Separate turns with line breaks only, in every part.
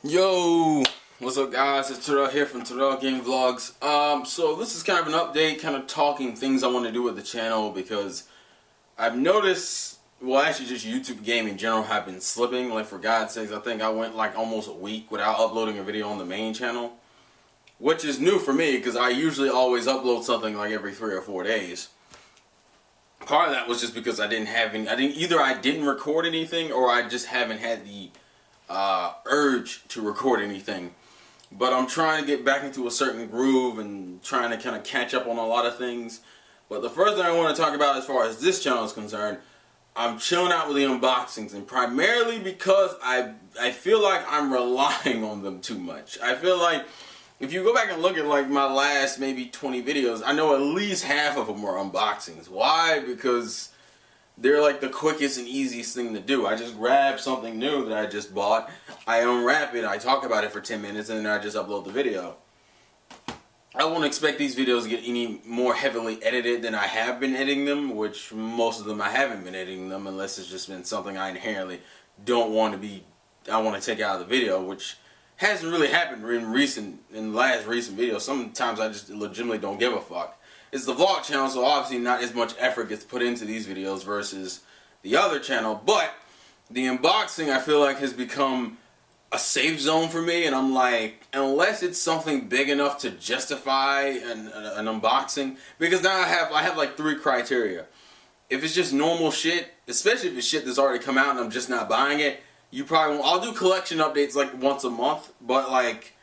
Yo, what's up guys? It's Terrell here from Terrell Game Vlogs. So this is kind of an update, kind of talking things I want to do with the channel because I've noticed, well actually just YouTube game in general have been slipping. Like for God's sakes, I think I went like almost a week without uploading a video on the main channel. Which is new for me because I usually always upload something like every 3 or 4 days. Part of that was just because I didn't record anything or I just haven't had the urge to record anything. But I'm trying to get back into a certain groove and trying to kind of catch up on a lot of things. But the first thing I want to talk about as far as this channel is concerned, I'm chilling out with the unboxings, and primarily because I feel like I'm relying on them too much. I feel like if you go back and look at like my last maybe 20 videos, I know at least half of them were unboxings. Why? Because they're like the quickest and easiest thing to do. I just grab something new that I just bought, I unwrap it, I talk about it for 10 minutes, and then I just upload the video. I won't expect these videos to get any more heavily edited than I have been editing them, which most of them I haven't been editing them unless it's just been something I inherently don't want to be, I want to take out of the video, which hasn't really happened in the last recent videos. Sometimes I just legitimately don't give a fuck. It's the vlog channel, so obviously not as much effort gets put into these videos versus the other channel. But the unboxing, I feel like, has become a safe zone for me, and I'm like, unless it's something big enough to justify an unboxing, because now I have like 3 criteria. If it's just normal shit, especially if it's shit that's already come out and I'm just not buying it, you probably won't. I'll do collection updates like once a month, but like,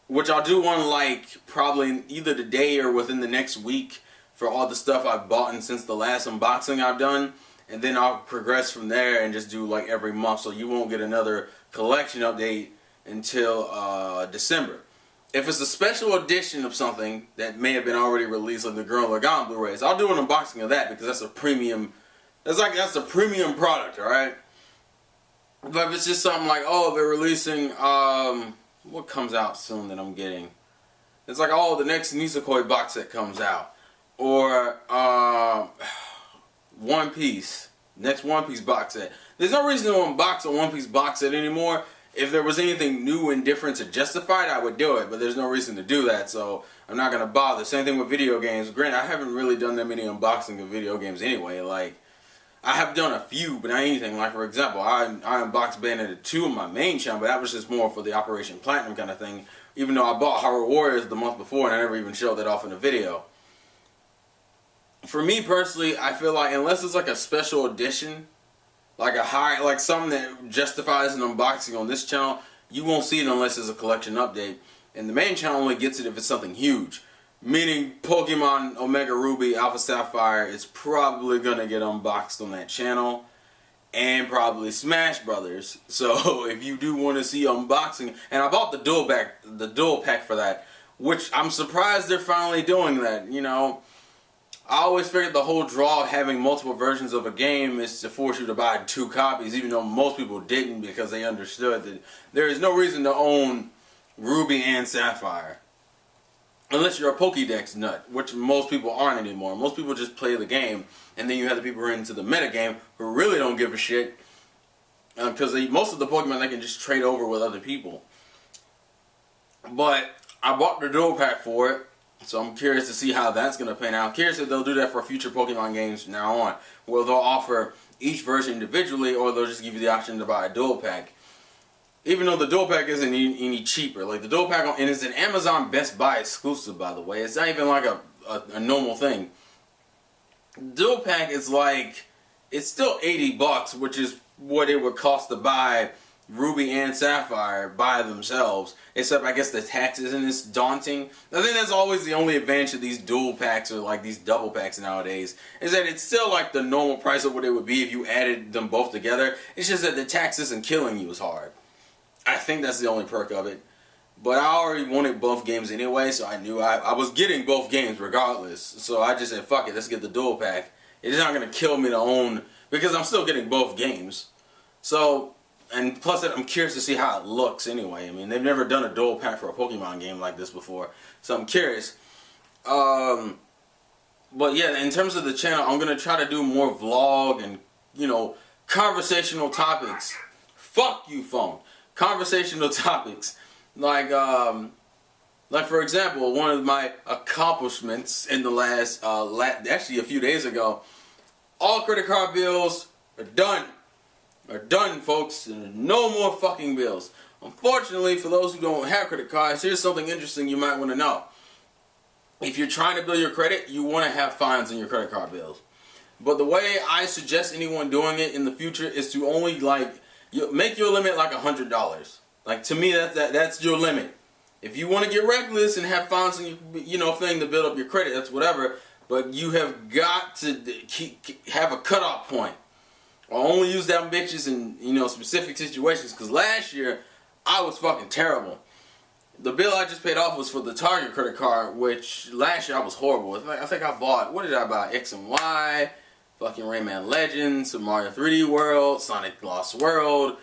which I'll do one like probably either today or within the next week for all the stuff I've bought since the last unboxing I've done. And then I'll progress from there and just do like every month, so you won't get another collection update until December. If it's a special edition of something that may have been already released, like the Gurren Lagann Blu-rays, I'll do an unboxing of that because that's a premium. That's a premium product, all right. But if it's just something like, oh, they're releasing, what comes out soon that I'm getting? It's like, oh, the next Nisekoi box set comes out. Or, One Piece. Next One Piece box set. There's no reason to unbox a One Piece box set anymore. If there was anything new and different to justify it, I would do it. But there's no reason to do that, so I'm not going to bother. Same thing with video games. Granted, I haven't really done that many unboxing of video games anyway. Like, I have done a few, but not anything. Like, for example, I unboxed Bayonetta 2 on my main channel, but that was just more for the Operation Platinum kind of thing. Even though I bought Horror Warriors the month before, and I never even showed that off in a video. For me personally, I feel like unless it's like a special edition, like something that justifies an unboxing on this channel, you won't see it unless it's a collection update. And the main channel only gets it if it's something huge. Meaning Pokemon Omega Ruby, Alpha Sapphire is probably going to get unboxed on that channel. And probably Smash Brothers. So if you do want to see unboxing, and I bought the dual pack for that, which I'm surprised they're finally doing that. You know, I always figured the whole draw of having multiple versions of a game is to force you to buy 2 copies, even though most people didn't because they understood that there is no reason to own Ruby and Sapphire. Unless you're a Pokédex nut, which most people aren't anymore. Most people just play the game, and then you have the people who are into the metagame who really don't give a shit. Because most of the Pokemon they can just trade over with other people. But I bought the dual pack for it, so I'm curious to see how that's going to pan out. Curious if they'll do that for future Pokemon games from now on, where they'll offer each version individually, or they'll just give you the option to buy a dual pack. Even though the dual pack isn't any cheaper. Like the dual pack, and it's an Amazon Best Buy exclusive, by the way. It's not even like a normal thing. Dual pack is like, it's still $80, which is what it would cost to buy Ruby and Sapphire by themselves. Except I guess the tax isn't as daunting. I think that's always the only advantage of these dual packs or like these double packs nowadays. Is that it's still like the normal price of what it would be if you added them both together. It's just that the tax isn't killing you as hard. I think that's the only perk of it. But I already wanted both games anyway, so I knew I was getting both games regardless. So I just said, fuck it, let's get the dual pack. It's not going to kill me to own, because I'm still getting both games. So, and plus I'm curious to see how it looks anyway. I mean, they've never done a dual pack for a Pokemon game like this before. So I'm curious. But yeah, in terms of the channel, I'm going to try to do more vlog and, you know, conversational topics. Fuck you, phone. conversational topics. Like for example, one of my accomplishments in the last, actually a few days ago, all credit card bills are done. Are done, folks. No more fucking bills. Unfortunately, for those who don't have credit cards, here's something interesting you might want to know. If you're trying to build your credit, you want to have fines on your credit card bills. But the way I suggest anyone doing it in the future is to only make your limit like $100. Like, to me, that's your limit. If you want to get reckless and have fines on your thing to build up your credit, that's whatever. But you have got to have a cutoff point. Or only use that bitches in specific situations. Because last year I was fucking terrible. The bill I just paid off was for the Target credit card, which last year I was horrible. I think I bought, what did I buy? X and Y, fucking Rayman Legends, Super Mario 3D World, Sonic Lost World,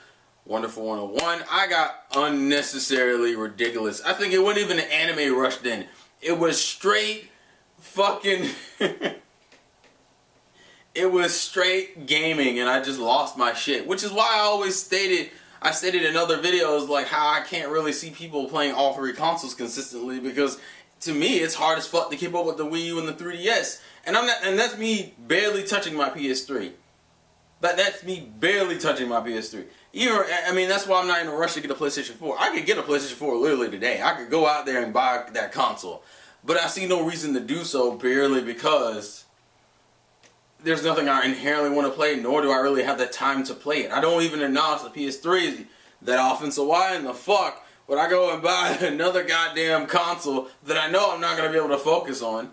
Wonderful 101. I got unnecessarily ridiculous. I think it wasn't even an anime rush then. It was straight fucking it was straight gaming, and I just lost my shit. Which is why I stated in other videos like how I can't really see people playing all three consoles consistently, because to me it's hard as fuck to keep up with the Wii U and the 3DS. And that's me barely touching my PS3. That's me barely touching my PS3. That's why I'm not in a rush to get a PlayStation 4. I could get a PlayStation 4 literally today. I could go out there and buy that console. But I see no reason to do so, purely because there's nothing I inherently want to play, nor do I really have the time to play it. I don't even acknowledge the PS3 that often, so why in the fuck would I go and buy another goddamn console that I know I'm not going to be able to focus on?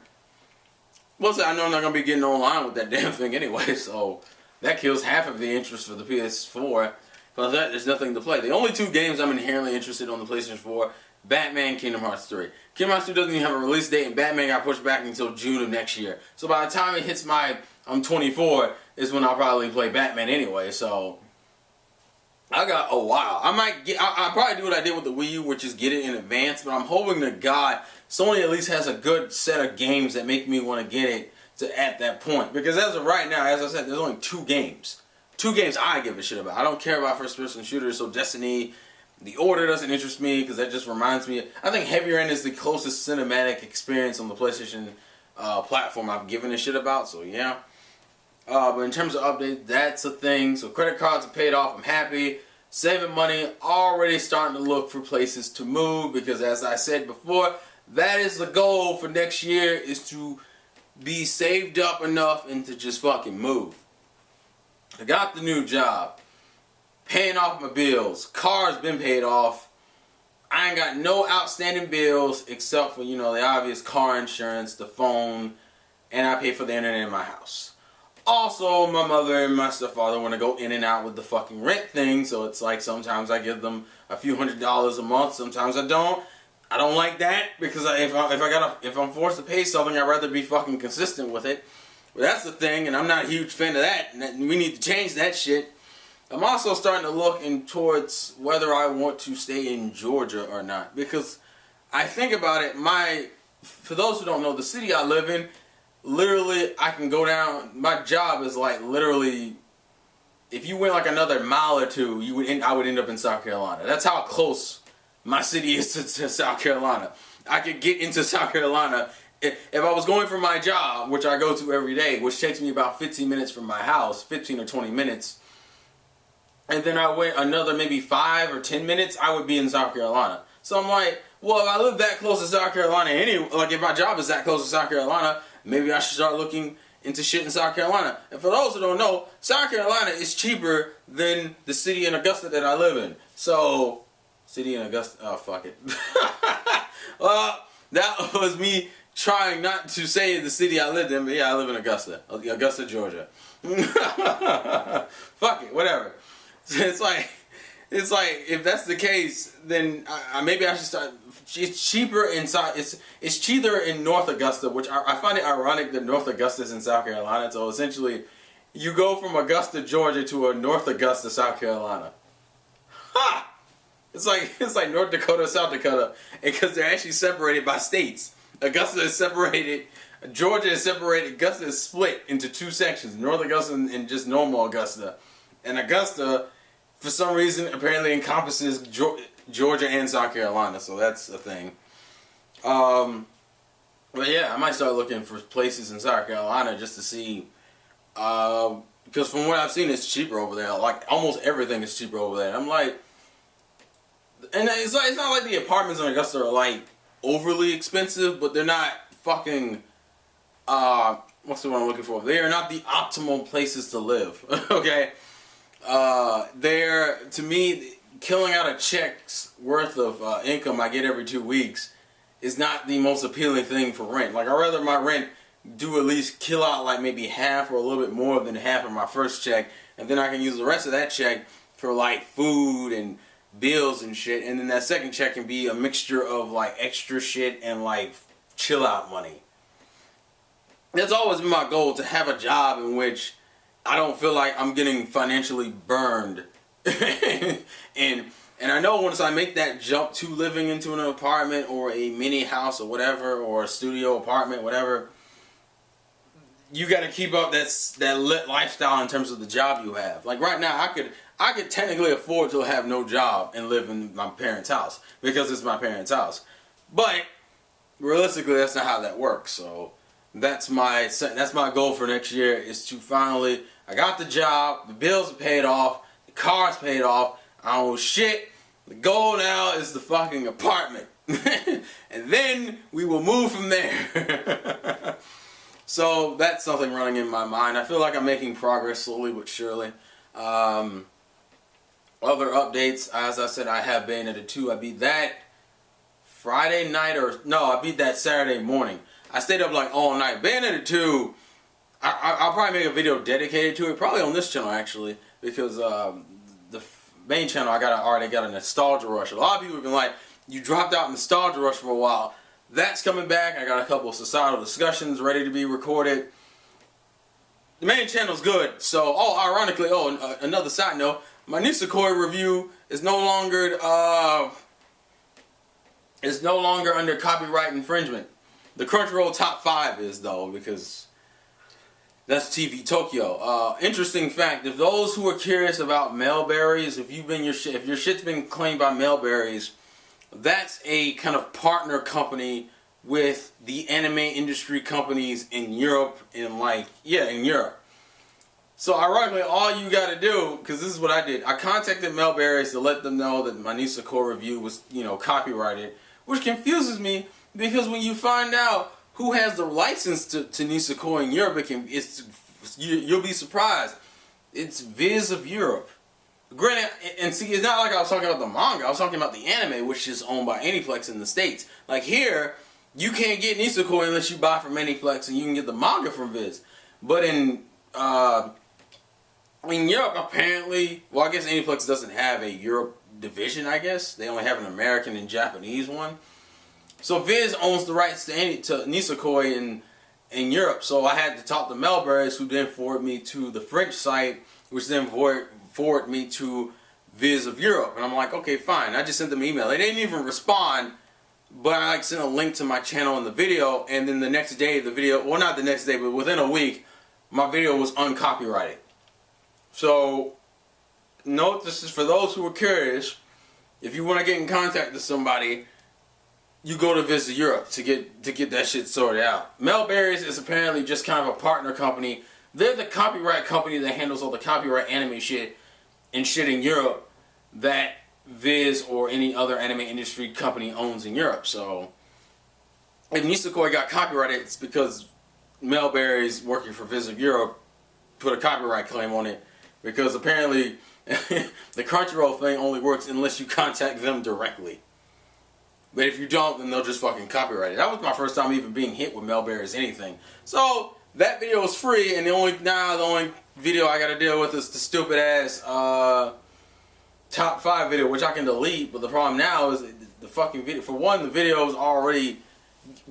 Mostly I know I'm not going to be getting online with that damn thing anyway, so that kills half of the interest for the PS4. Because there's nothing to play. The only two games I'm inherently interested in on the PlayStation 4, Batman, Kingdom Hearts 3. Kingdom Hearts 3 doesn't even have a release date, and Batman got pushed back until June of next year. So by the time it hits I'm 24, is when I'll probably play Batman anyway, so I got a while. I'll probably do what I did with the Wii U, which is get it in advance, but I'm hoping to God Sony at least has a good set of games that make me want to get it at that point. Because as of right now, as I said, there's only two games. Two games I give a shit about. I don't care about first-person shooters, so Destiny, The Order doesn't interest me, because that just reminds me. I think Heavy Rain is the closest cinematic experience on the PlayStation platform I've given a shit about, so yeah. But in terms of updates, that's a thing. So credit cards are paid off. I'm happy. Saving money. Already starting to look for places to move, because as I said before, that is the goal for next year, is to be saved up enough and to just fucking move. I got the new job. Paying off my bills. Car's been paid off. I ain't got no outstanding bills except for, the obvious car insurance, the phone, and I pay for the internet in my house. Also, my mother and my stepfather want to go in and out with the fucking rent thing, so it's like sometimes I give them a few $100s a month, sometimes I don't. I don't like that, because if I'm forced to pay something, I'd rather be fucking consistent with it. But that's the thing, and I'm not a huge fan of that, and we need to change that shit. I'm also starting to look towards whether I want to stay in Georgia or not, because I think about it, for those who don't know, the city I live in, literally, I can go down. My job is like literally, if you went like another mile or two, I would end up in South Carolina. That's how close my city is to South Carolina. I could get into South Carolina if I was going for my job, which I go to every day, which takes me about 15 minutes from my house, 15 or 20 minutes. And then I went another maybe 5 or 10 minutes, I would be in South Carolina. So I'm like, well, if I live that close to South Carolina if my job is that close to South Carolina, maybe I should start looking into shit in South Carolina. And for those who don't know, South Carolina is cheaper than the city in Augusta that I live in. So, city in Augusta, oh fuck it. Well, that was me trying not to say the city I lived in, but yeah, I live in Augusta, Georgia. Fuck it, whatever. It's like if that's the case, then maybe I should start. It's cheaper inside. It's cheaper in North Augusta, which I find it ironic that North Augusta is in South Carolina. So essentially, you go from Augusta, Georgia, to a North Augusta, South Carolina. Ha! It's like North Dakota, South Dakota, because they're actually separated by states. Augusta is separated. Georgia is separated. Augusta is split into two sections: North Augusta and just normal Augusta. And Augusta, for some reason apparently encompasses Georgia and South Carolina, so that's a thing. But yeah, I might start looking for places in South Carolina just to see, because from what I've seen, it's cheaper over there. Like almost everything is cheaper over there. I'm like, and it's not like the apartments in Augusta are like overly expensive, but they're not fucking. What's the one I'm looking for? They are not the optimal places to live. Okay, they're, to me, killing out a check's worth of income I get every 2 weeks is not the most appealing thing for rent. Like, I'd rather my rent do at least kill out like maybe half or a little bit more than half of my first check, and then I can use the rest of that check for like food and bills and shit, and then that second check can be a mixture of like extra shit and like chill out money. That's always been my goal, to have a job in which I don't feel like I'm getting financially burned. And I know once I make that jump to living into an apartment or a mini house or whatever, or a studio apartment, whatever, you got to keep up that lit lifestyle in terms of the job you have. Like right now, I could technically afford to have no job and live in my parents' house because it's my parents' house. But realistically, that's not how that works. So that's my goal for next year, is to finally, I got the job, the bills are paid off, the car's paid off, I don't owe shit. The goal now is the fucking apartment. And then we will move from there. So that's something running in my mind. I feel like I'm making progress slowly but surely. Other updates, as I said, I have Bayonetta 2. I beat that Friday night, I beat that Saturday morning. I stayed up like all night. Bayonetta 2, I'll probably make a video dedicated to it, probably on this channel actually, because the main channel I already got a nostalgia rush. A lot of people have been like, you dropped out nostalgia rush for a while. That's coming back. I got a couple of societal discussions ready to be recorded. The main channel's good. So, ironically, another side note, my Nisekoi review is no longer under copyright infringement. The Crunchyroll top 5 is, though, because that's TV Tokyo. Interesting fact: if those who are curious about Mailberries, if your shit's been claimed by Mailberries, that's a kind of partner company with the anime industry companies in Europe, in Europe. So ironically, all you gotta do, because this is what I did, I contacted Mailberries to let them know that my Nisekoi review was, copyrighted, which confuses me, because when you find out who has the license to Nisekoi in Europe, you'll be surprised. It's Viz of Europe. Granted, and see, it's not like I was talking about the manga. I was talking about the anime, which is owned by Aniplex in the States. Like here, you can't get Nisekoi unless you buy from Aniplex, and you can get the manga from Viz. But in Europe, apparently, well, I guess Aniplex doesn't have a Europe division, I guess. They only have an American and Japanese one. So Viz owns the rights to Nisekoi in Europe. So I had to talk to Mailberries, who then forwarded me to the French site, which then forwarded me to Viz of Europe. And I'm like, okay, fine. I just sent them an email. They didn't even respond, but I sent a link to my channel in the video, and then the next day the video, well, not the next day, but within a week, my video was uncopyrighted. So note, this is for those who are curious. If you want to get in contact with somebody, you go to Viz of Europe to get that shit sorted out. Mailberries is apparently just kind of a partner company. They're the copyright company that handles all the copyright anime shit and shit in Europe that Viz or any other anime industry company owns in Europe. So if Nisekoi got copyrighted, it's because Mailberries, working for Viz of Europe, put a copyright claim on it, because apparently the Crunchyroll thing only works unless you contact them directly. But if you don't, then they'll just fucking copyright it. That was my first time even being hit with Mailberries anything. So that video was free, and the only video I gotta deal with is the stupid ass top 5 video, which I can delete. But the problem now is the fucking video. For one, the video's already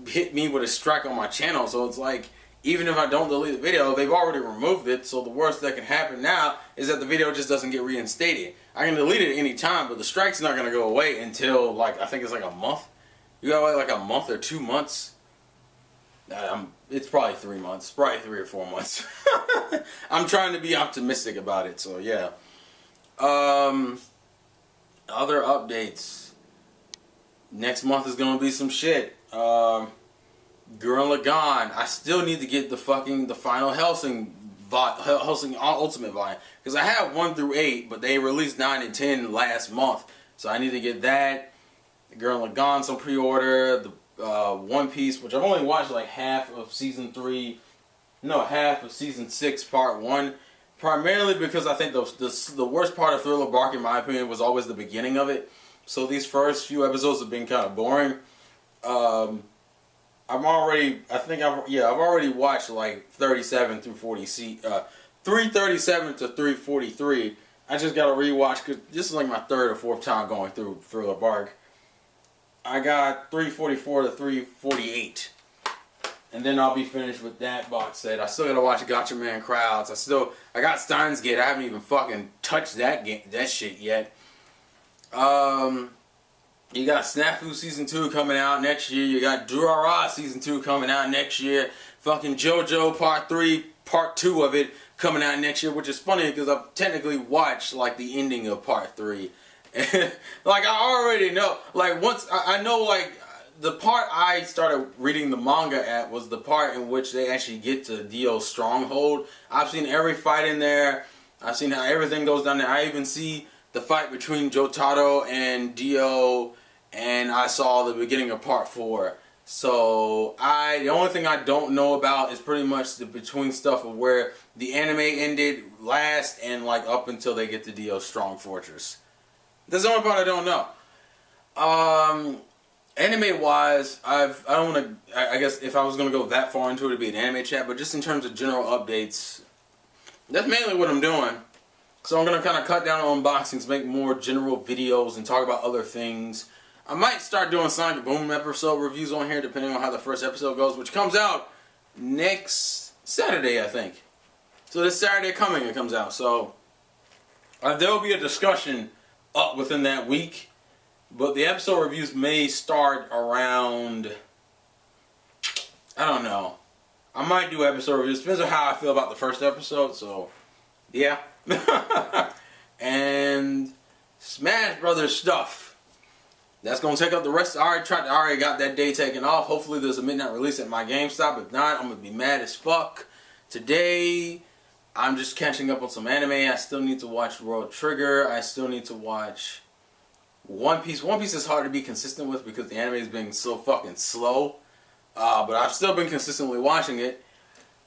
hit me with a strike on my channel, so it's like, even if I don't delete the video, they've already removed it. So the worst that can happen now is that the video just doesn't get reinstated. I can delete it at any time, but the strike's not gonna go away until, like, I think it's like a month. You gotta wait like a month or 2 months. It's probably 3 months, probably 3 or 4 months. I'm trying to be optimistic about it, so yeah. Other updates. Next month is gonna be some shit. Gurren Lagann. I still need to get the final Hellsing Ultimate Volume, because I have 1 through 8, but they released 9 and 10 last month, so I need to get that. Gurren Lagann on pre-order. The One Piece, which I've only watched like half of season 6 part 1, primarily because I think the worst part of Thriller Bark, in my opinion, was always the beginning of it. So these first few episodes have been kind of boring. I've already watched like 37 through 337 to 343. I just got to rewatch, because this is like my 3rd or 4th time going through Thriller Bark. I got 344 to 348. And then I'll be finished with that box set. I still got to watch Gotcha Man Crowds. I got Steins Gate. I haven't even fucking touched that shit yet. You got Snafu Season 2 coming out next year. You got Durara Season 2 coming out next year. Fucking JoJo Part 3, Part 2 of it coming out next year, which is funny because I've technically watched like the ending of Part 3. And like I already know, like once I know, like the part I started reading the manga at was the part in which they actually get to Dio's stronghold. I've seen every fight in there. I've seen how everything goes down there. I even see the fight between Jotaro and Dio, and I saw the beginning of Part 4. So the only thing I don't know about is pretty much the between stuff of where the anime ended last and like up until they get to Dio's strong fortress. That's the only part I don't know. Anime wise, I guess if I was gonna go that far into it, it'd be an anime chat. But just in terms of general updates, that's mainly what I'm doing. So I'm gonna kind of cut down on unboxings, make more general videos, and talk about other things. I might start doing Sonic Boom episode reviews on here, depending on how the first episode goes, which comes out next Saturday, I think. So this Saturday coming, it comes out. So there will be a discussion up within that week, but the episode reviews may start around, I don't know. I might do episode reviews. Depends on how I feel about the first episode. So yeah. And Smash Brothers stuff. That's gonna take up the rest. I already got that day taken off. Hopefully there's a midnight release at my GameStop. If not, I'm gonna be mad as fuck. Today, I'm just catching up on some anime. I still need to watch World Trigger. I still need to watch One Piece. One Piece is hard to be consistent with because the anime has been so fucking slow. But I've still been consistently watching it.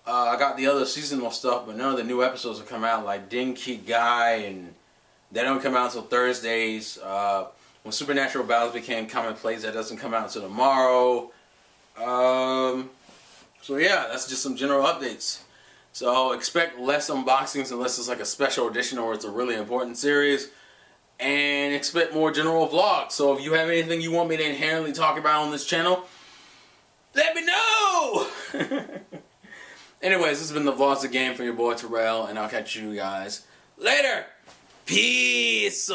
I got the other seasonal stuff, but none of the new episodes have come out, like Denki Guy, and they don't come out until Thursdays. When Supernatural Battles became commonplace, that doesn't come out until tomorrow. So yeah, that's just some general updates. So expect less unboxings unless it's like a special edition or it's a really important series. And expect more general vlogs. So if you have anything you want me to inherently talk about on this channel, let me know! Anyways, this has been the Vlogs Again from your boy Terrell, and I'll catch you guys later. Peace!